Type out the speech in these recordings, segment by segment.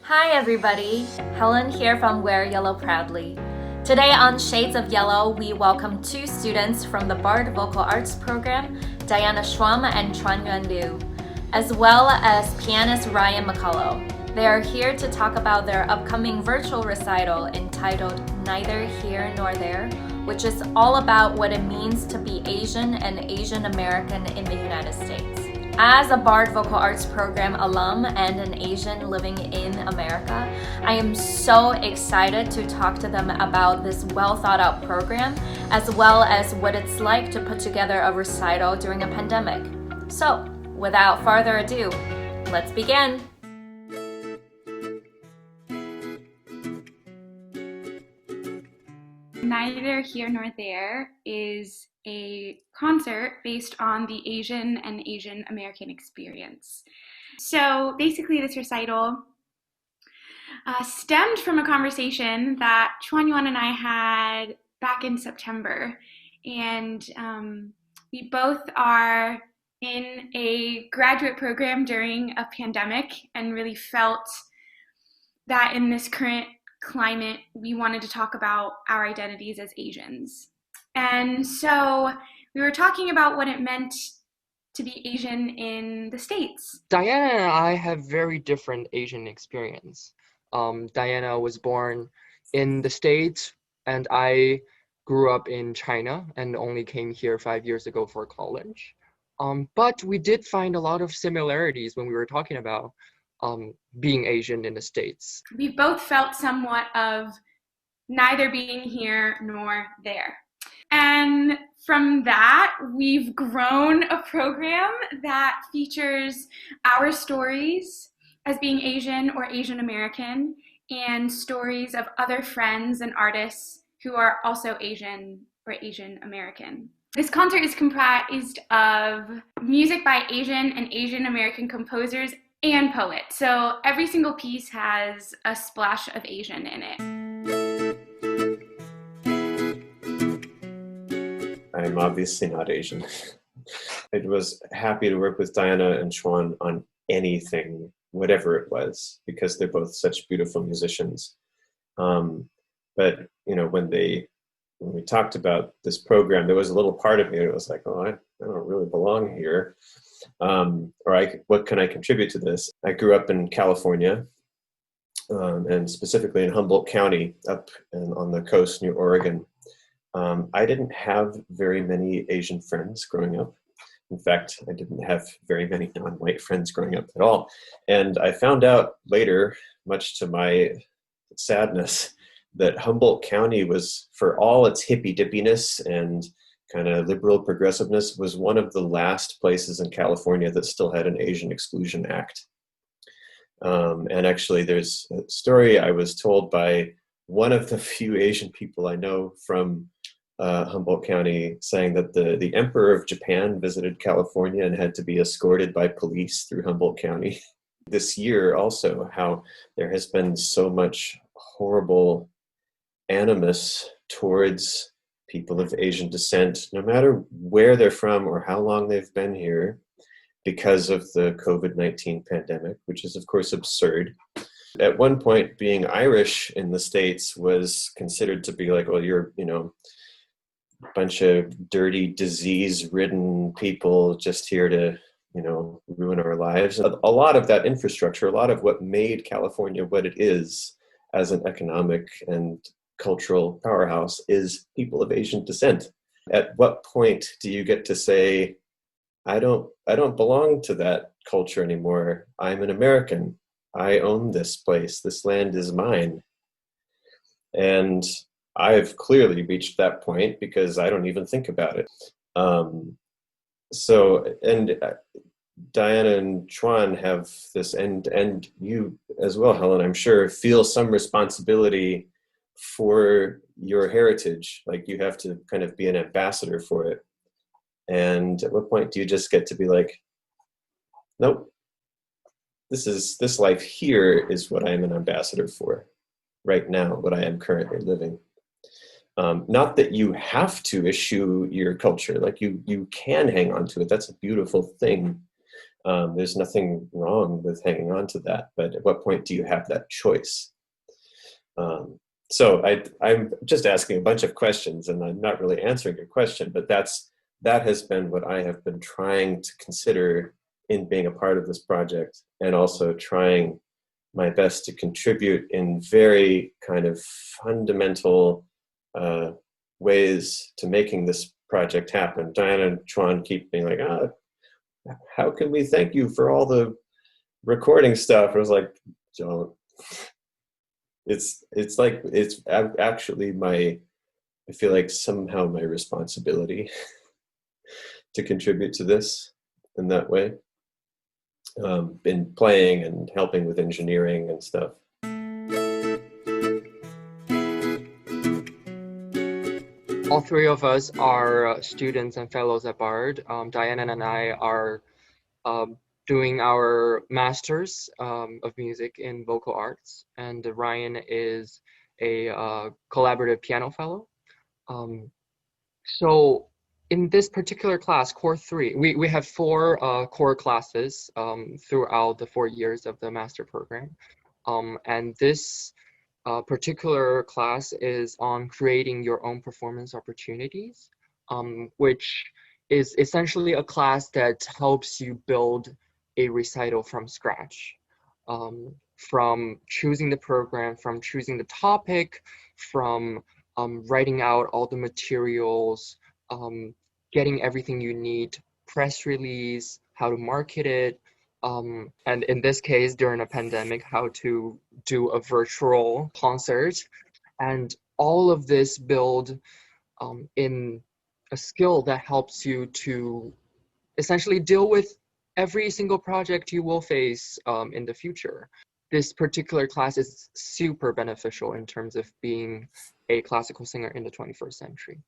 Hi everybody, Helen here from Wear Yellow Proudly. Today on Shades of Yellow, we welcome two students from the Bard Vocal Arts program, Diana Schwam and Chuanyuan Liu, as well as pianist Ryan MacEvoy. They are here to talk about their upcoming virtual recital entitled Neither Here Nor There, which is all about what it means to be Asian and Asian American in the United States. As a Bard Vocal Arts program alum and an Asian living in America, I am so excited to talk to them about this well thought out program, as well as what it's like to put together a recital during a pandemic. So, without further ado, let's begin. Neither Here Nor There is a concert based on the Asian and Asian American experience. So basically this recital stemmed from a conversation that Chuanyuan and I had back in September. And we both are in a graduate program during a pandemic and really felt that in this current climate, we wanted to talk about our identities as Asians. And so we were talking about what it meant to be Asian in the States. Diana and I have very different Asian experience. Diana was born in the States, and I grew up in China and only came here 5 years ago for college. But we did find a lot of similarities when we were talking about being Asian in the States. We both felt somewhat of neither being here nor there. And from that, we've grown a program that features our stories as being Asian or Asian American and stories of other friends and artists who are also Asian or Asian American. This concert is comprised of music by Asian and Asian American composers and poets. So every single piece has a splash of Asian in it. I'm obviously not Asian. I was happy to work with Diana and Chuan on anything, whatever it was, because they're both such beautiful musicians. But you know, when we talked about this program, there was a little part of me that was like, oh, I don't really belong here. What can I contribute to this? I grew up in California, and specifically in Humboldt County, up on the coast near Oregon. I didn't have very many Asian friends growing up. In fact, I didn't have very many non-white friends growing up at all. And I found out later, much to my sadness, that Humboldt County was, for all its hippy-dippiness and kind of liberal progressiveness, was one of the last places in California that still had an Asian Exclusion Act. And actually, there's a story I was told by one of the few Asian people I know from Humboldt County, saying that the Emperor of Japan visited California and had to be escorted by police through Humboldt County. This year also, how there has been so much horrible animus towards people of Asian descent, no matter where they're from or how long they've been here, because of the COVID-19 pandemic, which is of course absurd. At one point, being Irish in the States was considered to be like, well, you're, a bunch of dirty, disease-ridden people just here to, ruin our lives. A lot of that infrastructure, a lot of what made California what it is as an economic and cultural powerhouse is people of Asian descent. At what point do you get to say, I don't belong to that culture anymore. I'm an American. I own this place. This land is mine. And I've clearly reached that point because I don't even think about it. Diana and Chuan have this, and you as well, Helen, I'm sure, feel some responsibility for your heritage. Like you have to kind of be an ambassador for it. And at what point do you just get to be like, nope, this life here is what I am an ambassador for right now, what I am currently living. Not that you have to eschew your culture, like you can hang on to it. That's a beautiful thing. There's nothing wrong with hanging on to that, but at what point do you have that choice? So I'm just asking a bunch of questions, and I'm not really answering your question, but that has been what I have been trying to consider in being a part of this project, and also trying my best to contribute in very kind of fundamental ways to making this project happen. Diana and Chuan keep being like, how can we thank you for all the recording stuff? I was like, don't. It's actually I feel like somehow my responsibility to contribute to this in that way. Been playing and helping with engineering and stuff. All three of us are students and fellows at Bard. Diana and I are doing our masters of music in vocal arts, and Ryan is a collaborative piano fellow. So in this particular class, Core 3, we have 4 core classes throughout the 4 years of the master program. And this particular class is on creating your own performance opportunities, which is essentially a class that helps you build a recital from scratch, from choosing the program, from choosing the topic, from writing out all the materials, getting everything you need, press release, how to market it, and in this case, during a pandemic, how to do a virtual concert. And all of this build in a skill that helps you to essentially deal with every single project you will face in the future. This particular class is super beneficial in terms of being a classical singer in the 21st century.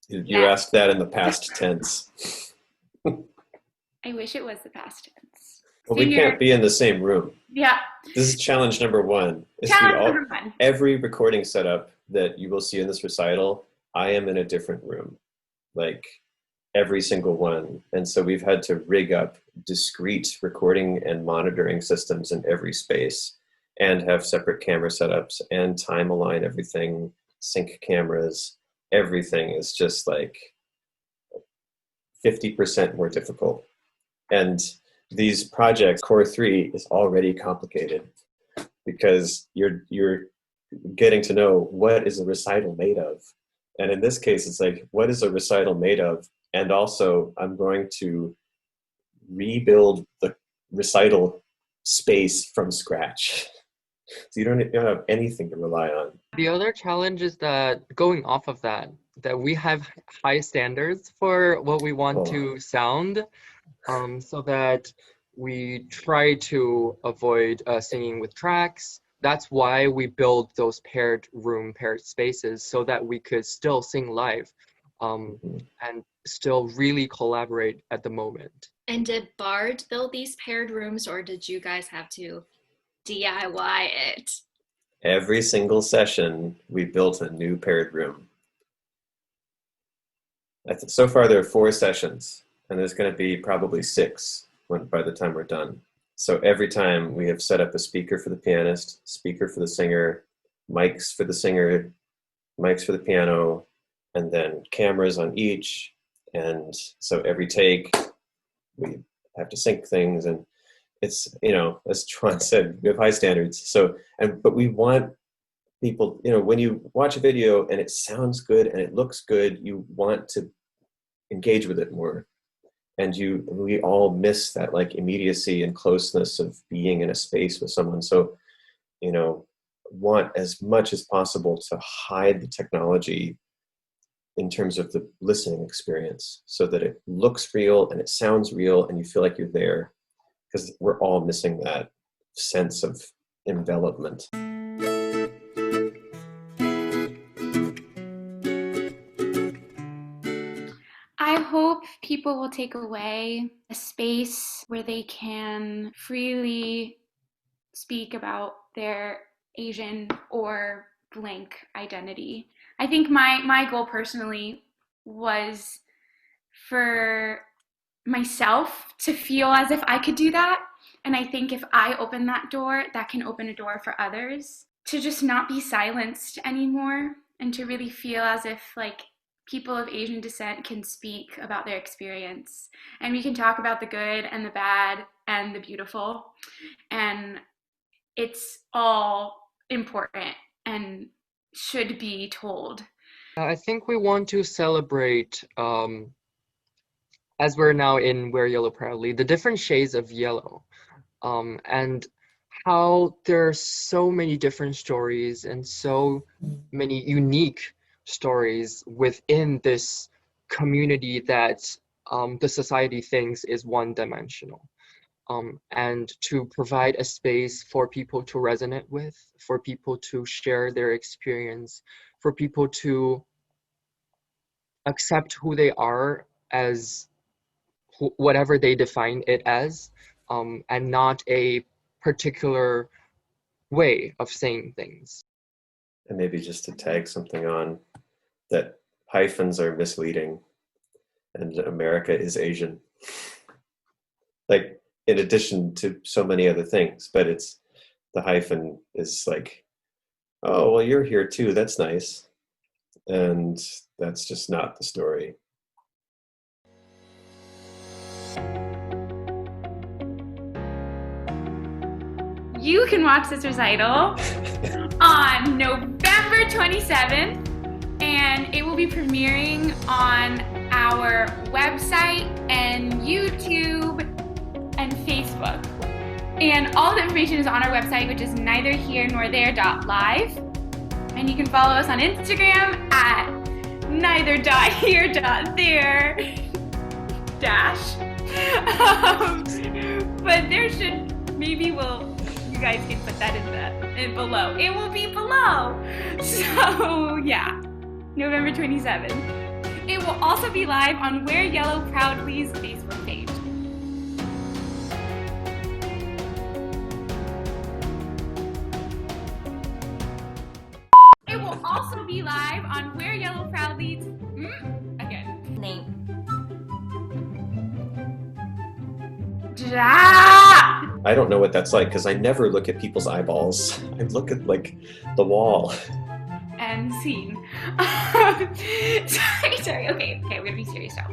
You asked that in the past tense. I wish it was the past tense. Well, we can't be in the same room. Yeah. This is challenge number 1. Number 1. Every recording setup that you will see in this recital, I am in a different room, like every single one. And so we've had to rig up discrete recording and monitoring systems in every space, and have separate camera setups and time align everything, sync cameras. Everything is just like 50% more difficult. And these projects, Core 3 is already complicated because you're getting to know what is a recital made of. And in this case, it's like, what is a recital made of? And also, I'm going to rebuild the recital space from scratch. So you don't have anything to rely on. The other challenge is that going off of that we have high standards for what we want to sound, so that we try to avoid singing with tracks. That's why we build those paired spaces, so that we could still sing live and still really collaborate at the moment. And did Bard build these paired rooms, or did you guys have to DIY it? Every single session, we built a new paired room. So far, there are 4 sessions, and there's going to be probably 6 by the time we're done. So every time we have set up a speaker for the pianist, speaker for the singer, mics for the singer, mics for the piano, and then cameras on each. And so every take, we have to sync things, and it's, as Chuan said, we have high standards. But we want people, when you watch a video and it sounds good and it looks good, you want to engage with it more. And we all miss that like immediacy and closeness of being in a space with someone. So, want as much as possible to hide the technology in terms of the listening experience, so that it looks real and it sounds real and you feel like you're there, because we're all missing that sense of envelopment. I hope people will take away a space where they can freely speak about their Asian or blank identity. I think my goal personally was for myself to feel as if I could do that. And I think if I open that door, that can open a door for others to just not be silenced anymore, and to really feel as if like people of Asian descent can speak about their experience, and we can talk about the good and the bad and the beautiful, and it's all important and should be told. I think we want to celebrate, as we're now in Wear Yellow Proudly, the different shades of yellow, and how there are so many different stories and so many unique stories within this community that the society thinks is one-dimensional. And to provide a space for people to resonate with, for people to share their experience, for people to accept who they are as whatever they define it as, and not a particular way of saying things. And maybe just to tag something on, that hyphens are misleading and America is Asian. Like, in addition to so many other things, but it's, the hyphen is like, oh, well, you're here too, that's nice. And that's just not the story. You can watch this recital on November 27th, and it will be premiering on our website and YouTube and Facebook. And all the information is on our website, which is neitherherenor.there.live. And you can follow us on Instagram at neither.here.there dash. But there should, maybe you guys can put that in below. It will be below. So yeah, November 27th. It will also be live on Wear Yellow Proudly's Facebook page. It will also be live on Wear Yellow Proudly's Name. I don't know what that's like because I never look at people's eyeballs. I look at like the wall. And scene. Sorry. Okay, we're gonna be serious now.